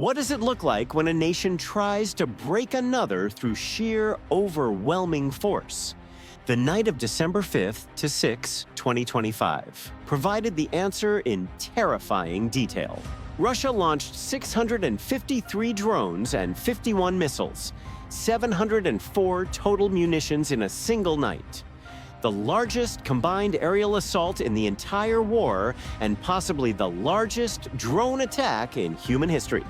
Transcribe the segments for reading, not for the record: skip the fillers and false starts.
What does it look like when a nation tries to break another through sheer, overwhelming force? The night of December 5th to 6, 2025, provided the answer in terrifying detail. Russia launched 653 drones and 51 missiles, 704 total munitions in a single night. The largest combined aerial assault in the entire war and possibly the largest drone attack in human history.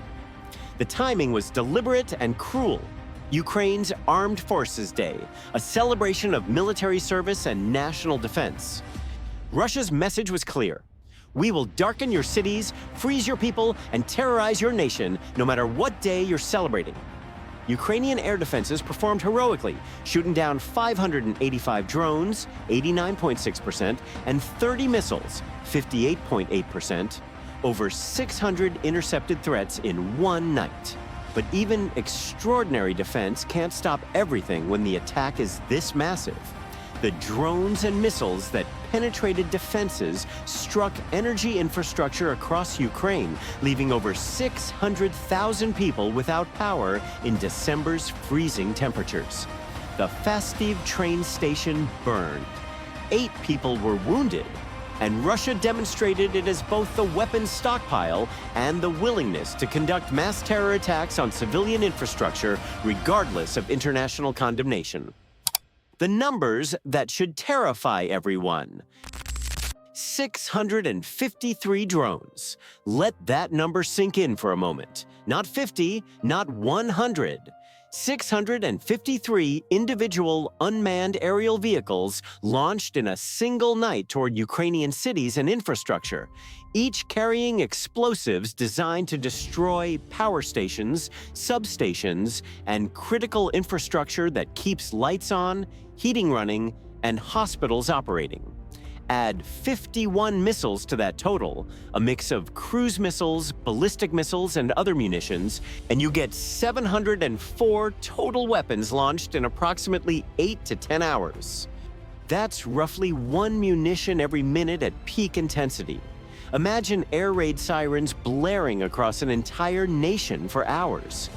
The timing was deliberate and cruel. Ukraine's Armed Forces Day, a celebration of military service and national defense. Russia's message was clear. We will darken your cities, freeze your people, and terrorize your nation no matter what day you're celebrating. Ukrainian air defenses performed heroically, shooting down 585 drones, 89.6%, and 30 missiles, 58.8%, over 600 intercepted threats in one night. But even extraordinary defense can't stop everything when the attack is this massive. The drones and missiles that penetrated defenses struck energy infrastructure across Ukraine, leaving over 600,000 people without power in December's freezing temperatures. The Fastiv train station burned. 8 people were wounded, and Russia demonstrated it as both the weapons stockpile and the willingness to conduct mass terror attacks on civilian infrastructure regardless of international condemnation. The numbers that should terrify everyone. 653 drones. Let that number sink in for a moment. Not 50, not 100. 653 individual unmanned aerial vehicles launched in a single night toward Ukrainian cities and infrastructure, each carrying explosives designed to destroy power stations, substations, and critical infrastructure that keeps lights on, heating running, and hospitals operating. Add 51 missiles to that total, a mix of cruise missiles, ballistic missiles, and other munitions, and you get 704 total weapons launched in approximately 8 to 10 hours. That's roughly 1 munition every minute at peak intensity. Imagine air raid sirens blaring across an entire nation for hours.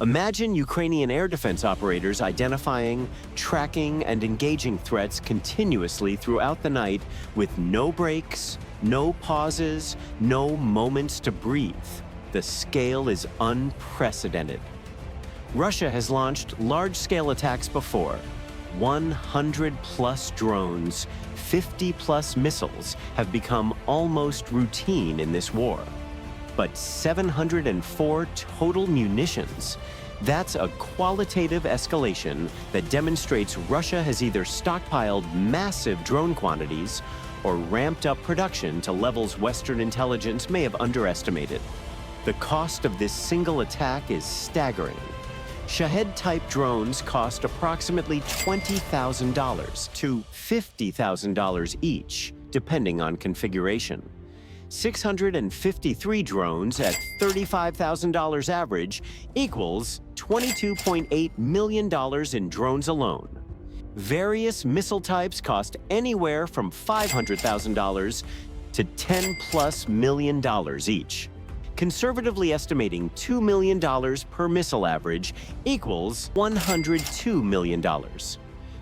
Imagine Ukrainian air defense operators identifying, tracking, and engaging threats continuously throughout the night with no breaks, no pauses, no moments to breathe. The scale is unprecedented. Russia has launched large-scale attacks before. 100-plus drones, 50-plus missiles have become almost routine in this war. But 704 total munitions, that's a qualitative escalation that demonstrates Russia has either stockpiled massive drone quantities or ramped up production to levels Western intelligence may have underestimated. The cost of this single attack is staggering. Shahed-type drones cost approximately $20,000 to $50,000 each, depending on configuration. 653 drones at $35,000 average equals $22.8 million in drones alone. Various missile types cost anywhere from $500,000 to $10+ million each. Conservatively estimating $2 million per missile average equals $102 million.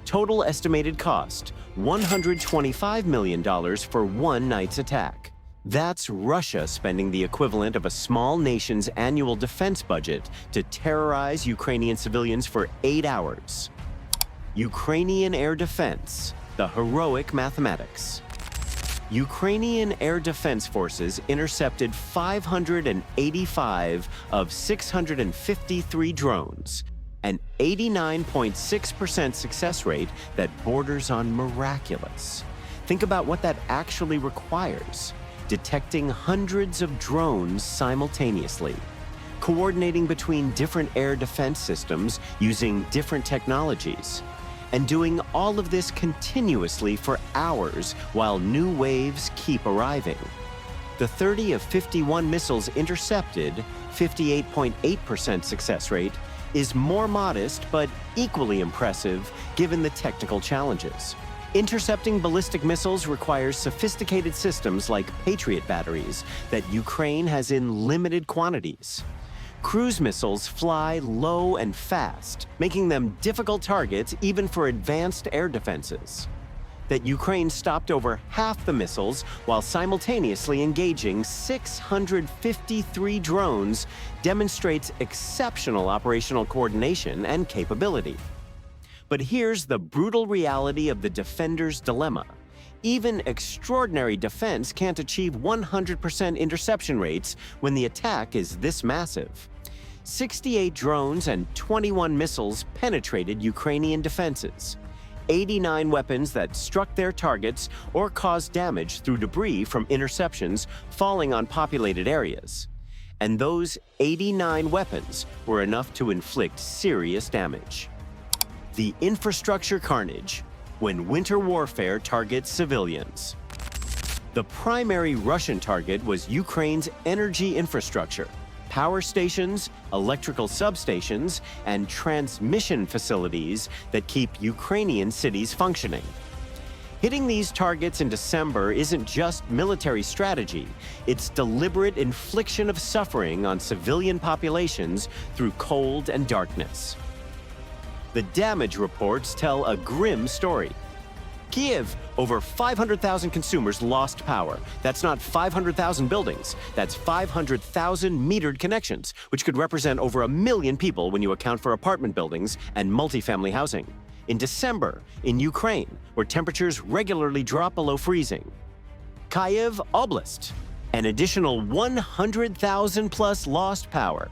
Total estimated cost, $125 million for one night's attack. That's Russia spending the equivalent of a small nation's annual defense budget to terrorize Ukrainian civilians for 8 hours. Ukrainian air defense, the heroic mathematics. Ukrainian air defense forces intercepted 585 of 653 drones, an 89.6% success rate that borders on miraculous. Think about what that actually requires. Detecting hundreds of drones simultaneously, coordinating between different air defense systems using different technologies, and doing all of this continuously for hours while new waves keep arriving. The 30 of 51 missiles intercepted, 58.8% success rate, is more modest but equally impressive given the technical challenges. Intercepting ballistic missiles requires sophisticated systems like Patriot batteries that Ukraine has in limited quantities. Cruise missiles fly low and fast, making them difficult targets even for advanced air defenses. That Ukraine stopped over half the missiles while simultaneously engaging 653 drones demonstrates exceptional operational coordination and capability. But here's the brutal reality of the defender's dilemma. Even extraordinary defense can't achieve 100% interception rates when the attack is this massive. 68 drones and 21 missiles penetrated Ukrainian defenses. 89 weapons that struck their targets or caused damage through debris from interceptions falling on populated areas. And those 89 weapons were enough to inflict serious damage. The infrastructure carnage when winter warfare targets civilians. The primary Russian target was Ukraine's energy infrastructure, power stations, electrical substations, and transmission facilities that keep Ukrainian cities functioning. Hitting these targets in December isn't just military strategy, it's deliberate infliction of suffering on civilian populations through cold and darkness. The damage reports tell a grim story. Kyiv, over 500,000 consumers lost power. That's not 500,000 buildings. That's 500,000 metered connections, which could represent over 1 million people when you account for apartment buildings and multifamily housing. In December, in Ukraine, where temperatures regularly drop below freezing. Kyiv Oblast, an additional 100,000 plus lost power.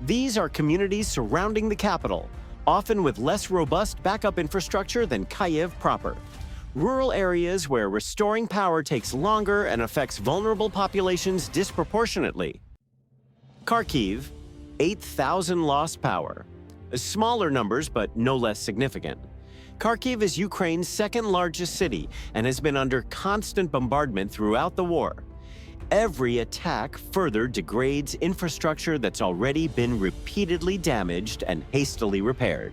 These are communities surrounding the capital, often with less robust backup infrastructure than Kyiv proper. Rural areas where restoring power takes longer and affects vulnerable populations disproportionately. Kharkiv, 8,000 lost power. Smaller numbers, but no less significant. Kharkiv is Ukraine's second largest city and has been under constant bombardment throughout the war. Every attack further degrades infrastructure that's already been repeatedly damaged and hastily repaired.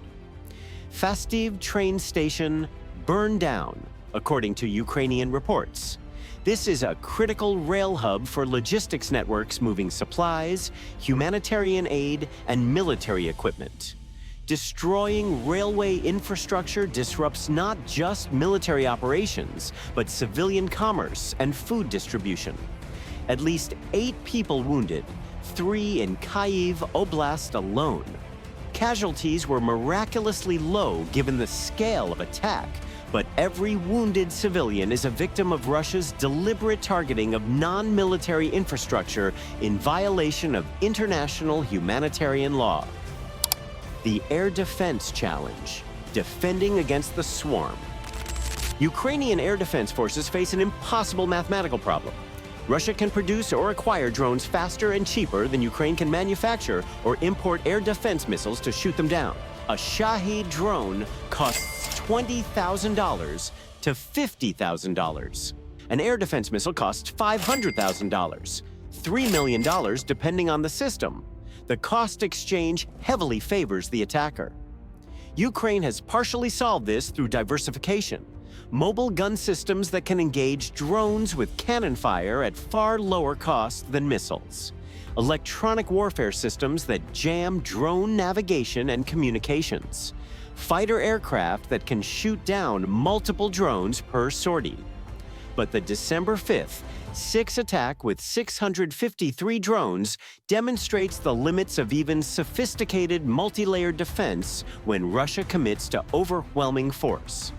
Fastiv train station burned down, according to Ukrainian reports. This is a critical rail hub for logistics networks moving supplies, humanitarian aid, and military equipment. Destroying railway infrastructure disrupts not just military operations, but civilian commerce and food distribution. At least 8 people wounded, 3 in Kyiv Oblast alone. Casualties were miraculously low given the scale of attack, but every wounded civilian is a victim of Russia's deliberate targeting of non-military infrastructure in violation of international humanitarian law. The Air Defense Challenge, defending against the swarm. Ukrainian air defense forces face an impossible mathematical problem. Russia can produce or acquire drones faster and cheaper than Ukraine can manufacture or import air defense missiles to shoot them down. A Shahed drone costs $20,000 to $50,000. An air defense missile costs $500,000, $3 million depending on the system. The cost exchange heavily favors the attacker. Ukraine has partially solved this through diversification. Mobile gun systems that can engage drones with cannon fire at far lower cost than missiles. Electronic warfare systems that jam drone navigation and communications. Fighter aircraft that can shoot down multiple drones per sortie. But the December 5th, 6 attack with 653 drones demonstrates the limits of even sophisticated multi-layered defense when Russia commits to overwhelming force.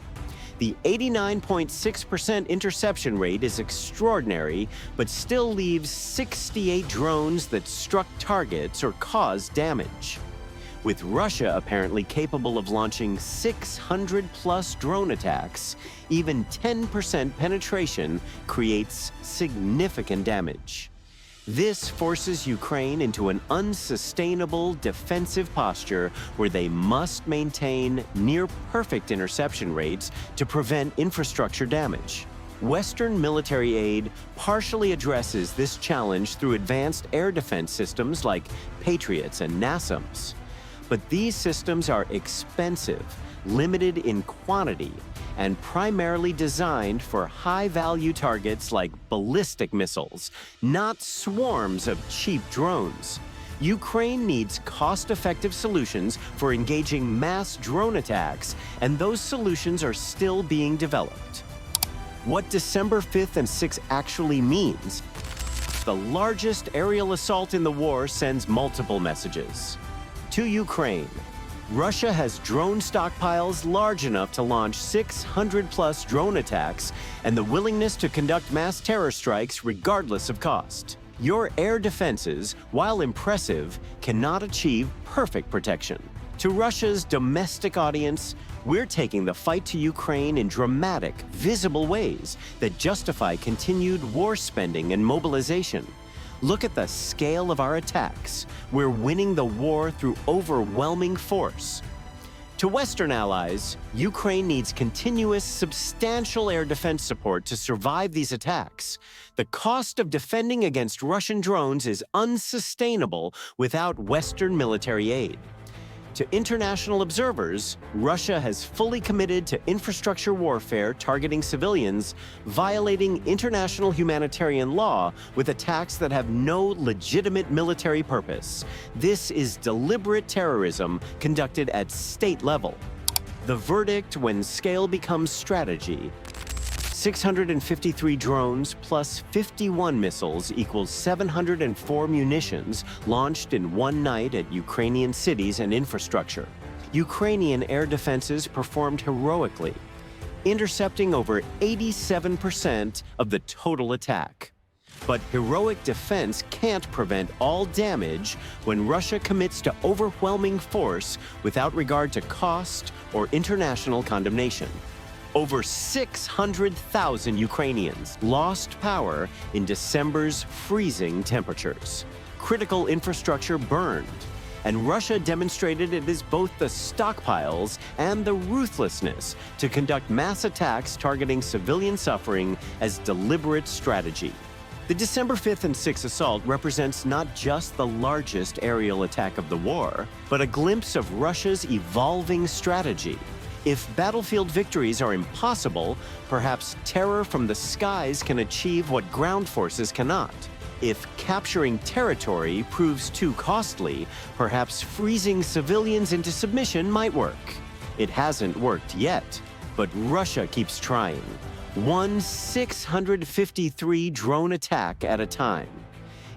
The 89.6% interception rate is extraordinary, but still leaves 68 drones that struck targets or caused damage. With Russia apparently capable of launching 600-plus drone attacks, even 10% penetration creates significant damage. This forces Ukraine into an unsustainable defensive posture where they must maintain near-perfect interception rates to prevent infrastructure damage. Western military aid partially addresses this challenge through advanced air defense systems like Patriots and NASAMS. But these systems are expensive, limited in quantity, and primarily designed for high-value targets like ballistic missiles, not swarms of cheap drones. Ukraine needs cost-effective solutions for engaging mass drone attacks, and those solutions are still being developed. What December 5th and 6th actually means: the largest aerial assault in the war sends multiple messages. To Ukraine, Russia has drone stockpiles large enough to launch 600-plus drone attacks and the willingness to conduct mass terror strikes regardless of cost. Your air defenses, while impressive, cannot achieve perfect protection. To Russia's domestic audience, we're taking the fight to Ukraine in dramatic, visible ways that justify continued war spending and mobilization. Look at the scale of our attacks. We're winning the war through overwhelming force. To Western allies, Ukraine needs continuous, substantial air defense support to survive these attacks. The cost of defending against Russian drones is unsustainable without Western military aid. To international observers, Russia has fully committed to infrastructure warfare targeting civilians, violating international humanitarian law with attacks that have no legitimate military purpose. This is deliberate terrorism conducted at state level. The verdict when scale becomes strategy: 653 drones plus 51 missiles equals 704 munitions launched in one night at Ukrainian cities and infrastructure. Ukrainian air defenses performed heroically, intercepting over 87% of the total attack. But heroic defense can't prevent all damage when Russia commits to overwhelming force without regard to cost or international condemnation. Over 600,000 Ukrainians lost power in December's freezing temperatures. Critical infrastructure burned, and Russia demonstrated it is both the stockpiles and the ruthlessness to conduct mass attacks targeting civilian suffering as deliberate strategy. The December 5th and 6th assault represents not just the largest aerial attack of the war, but a glimpse of Russia's evolving strategy. If battlefield victories are impossible, perhaps terror from the skies can achieve what ground forces cannot. If capturing territory proves too costly, perhaps freezing civilians into submission might work. It hasn't worked yet, but Russia keeps trying. One 653 drone attack at a time.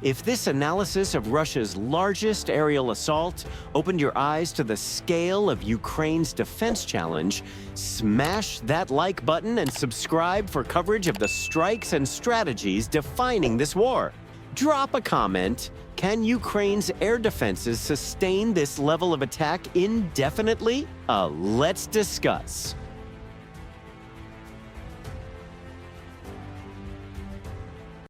If this analysis of Russia's largest aerial assault opened your eyes to the scale of Ukraine's defense challenge, smash that like button and subscribe for coverage of the strikes and strategies defining this war. Drop a comment. Can Ukraine's air defenses sustain this level of attack indefinitely? Let's discuss.